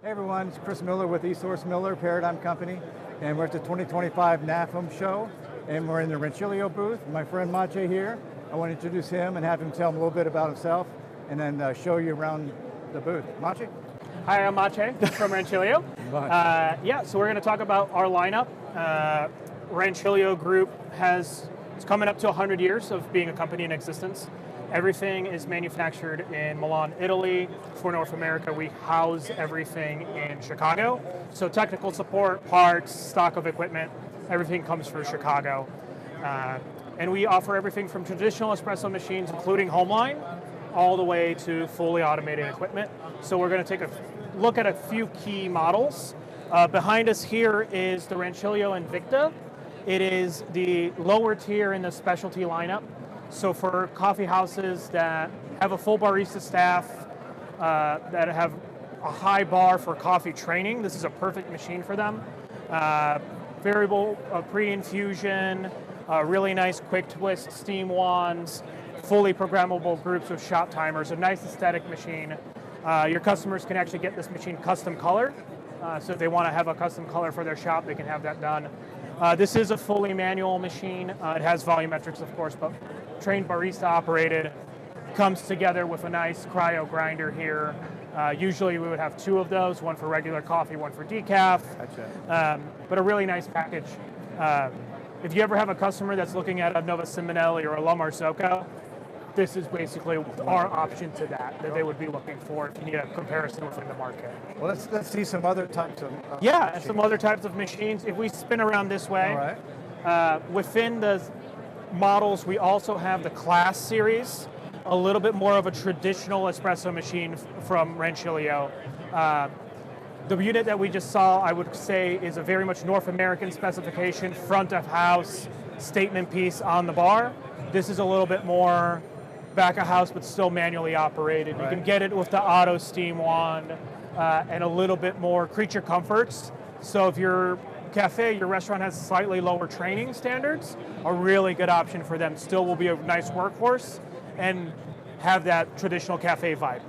Hey everyone, it's Chris Miller with eSource Miller Paradigm Company, and we're at the 2025 NAFEM show, and we're in the Rancilio booth. My friend Maciej here. I want to introduce him and have him tell him a little bit about himself, and then show you around the booth. Maciej? Hi, I'm Maciej from Rancilio. So we're going to talk about our lineup. Rancilio Group it's coming up to 100 years of being a company in existence. Everything is manufactured in Milan, Italy. For North America, we house everything in Chicago. So technical support, parts, stock of equipment, everything comes from Chicago. And we offer everything from traditional espresso machines, including Homeline, all the way to fully automated equipment. So we're going to take a look at a few key models. Behind us here is the Rancilio Invicta. It is the lower tier in the specialty lineup. So for coffee houses that have a full barista staff, that have a high bar for coffee training, this is a perfect machine for them. Variable pre-infusion, really nice quick twist steam wands, fully programmable groups with shot timers, a nice aesthetic machine. Your customers can actually get this machine custom colored. So if they want to have a custom color for their shop, they can have that done. This is a fully manual machine. It has volumetrics, of course, but trained barista operated. Comes together with a nice cryo grinder here. Usually we would have two of those, one for regular coffee, one for decaf. Gotcha. But a really nice package. If you ever have a customer that's looking at a Nova Simonelli or a La Marzocco, this is basically our option to that they would be looking for if you need a comparison within the market. Well, let's see some other types of machines. Some other types of machines. If we spin around this way, all right. Within the models, we also have the Classe series, a little bit more of a traditional espresso machine from Rancilio. The unit that we just saw, I would say, is a very much North American specification, front of house, statement piece on the bar. This is a little bit more back of house, but still manually operated. Right. You can get it with the auto steam wand and a little bit more creature comforts. So if your cafe, your restaurant has slightly lower training standards, a really good option for them. Still will be a nice workhorse and have that traditional cafe vibe.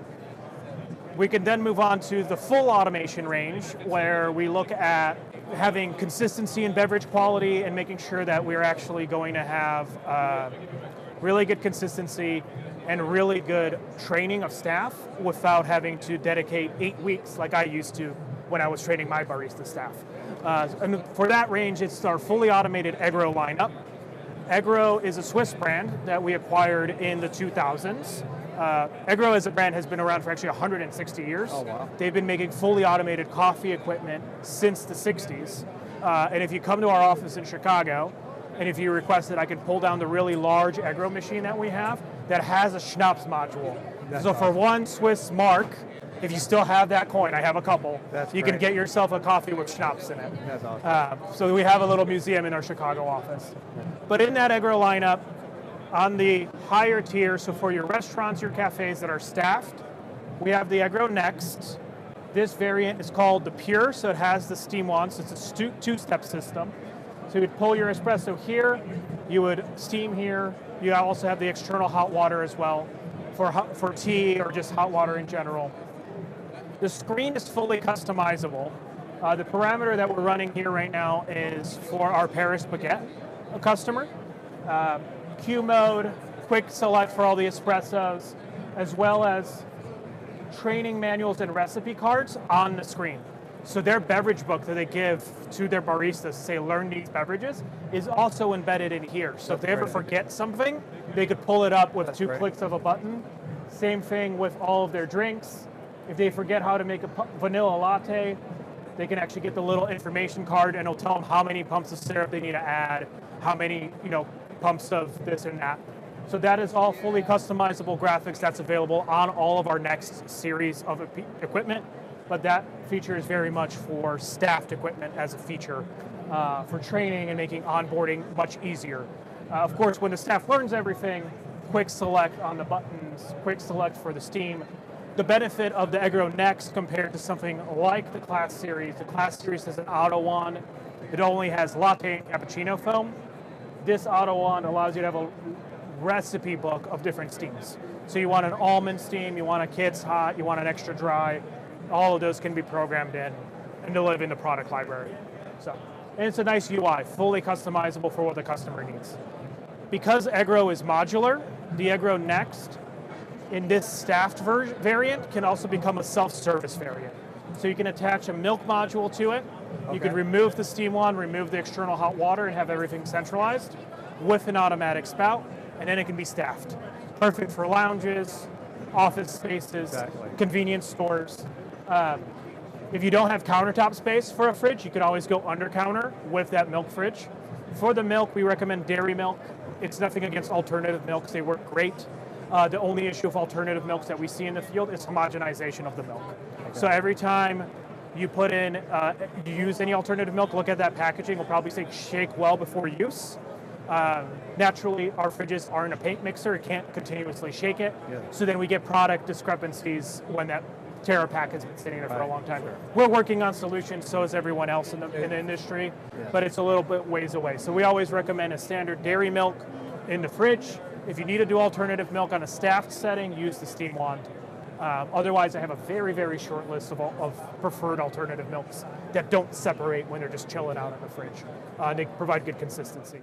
We can then move on to the full automation range, where we look at having consistency in beverage quality and making sure that we're actually going to have really good consistency and really good training of staff without having to dedicate 8 weeks like I used to when I was training my barista staff. And for that range, it's our fully automated Egro lineup. Egro is a Swiss brand that we acquired in the 2000s. Egro as a brand has been around for actually 160 years. Oh, wow. They've been making fully automated coffee equipment since the 60s. And if you come to our office in Chicago, and if you request it, I can pull down the really large Egro machine that we have that has a schnapps module. That's so awesome. For 1 Swiss mark, if you still have that coin, I have a couple, you can get yourself a coffee with schnapps in it. That's awesome. So we have a little museum in our Chicago office. But in that Egro lineup, on the higher tier, so for your restaurants, your cafes that are staffed, we have the Egro Next. This variant is called the Pure, so it has the steam wand, so it's a two-step system. So you would pull your espresso here, you would steam here, you also have the external hot water as well for tea or just hot water in general. The screen is fully customizable. The parameter that we're running here right now is for our Paris Baguette customer. Q mode, quick select for all the espressos, as well as training manuals and recipe cards on the screen. So their beverage book that they give to their baristas, say learn these beverages, is also embedded in here. So if they ever forget something, they could pull it up with two clicks of a button. Same thing with all of their drinks. If they forget how to make a vanilla latte, they can actually get the little information card and it'll tell them how many pumps of syrup they need to add, how many pumps of this and that. So that is all fully customizable graphics that's available on all of our Next series of equipment. But that feature is very much for staffed equipment as a feature for training and making onboarding much easier. Of course, when the staff learns everything, quick select on the buttons, quick select for the steam. The benefit of the Egro Next compared to something like the Classe series has an auto wand. It only has latte and cappuccino foam. This auto wand allows you to have a recipe book of different steams. So you want an almond steam, you want a kid's hot, you want an extra dry. all of those can be programmed in and to live in the product library. So, and it's a nice UI, fully customizable for what the customer needs. Because Egro is modular, the Egro Next in this staffed variant can also become a self-service variant. So you can attach a milk module to it. You could remove the steam wand, remove the external hot water, and have everything centralized with an automatic spout, and then it can be staffed. Perfect for lounges, office spaces, convenience stores. If you don't have countertop space for a fridge, you can always go under counter with that milk fridge. For the milk, we recommend dairy milk. It's nothing against alternative milks, they work great. The only issue of alternative milks that we see in the field is homogenization of the milk. So every time you put in, you use any alternative milk, look at that packaging, we'll probably say shake well before use. Naturally, our fridges aren't a paint mixer, it can't continuously shake it. So then we get product discrepancies when that Terra pack has been sitting there for a long time. We're working on solutions, so is everyone else in the industry, but it's a little bit ways away. So we always recommend a standard dairy milk in the fridge. If you need to do alternative milk on a staffed setting, use the steam wand. Otherwise, I have a very, very short list of preferred alternative milks that don't separate when they're just chilling out in the fridge. They provide good consistency.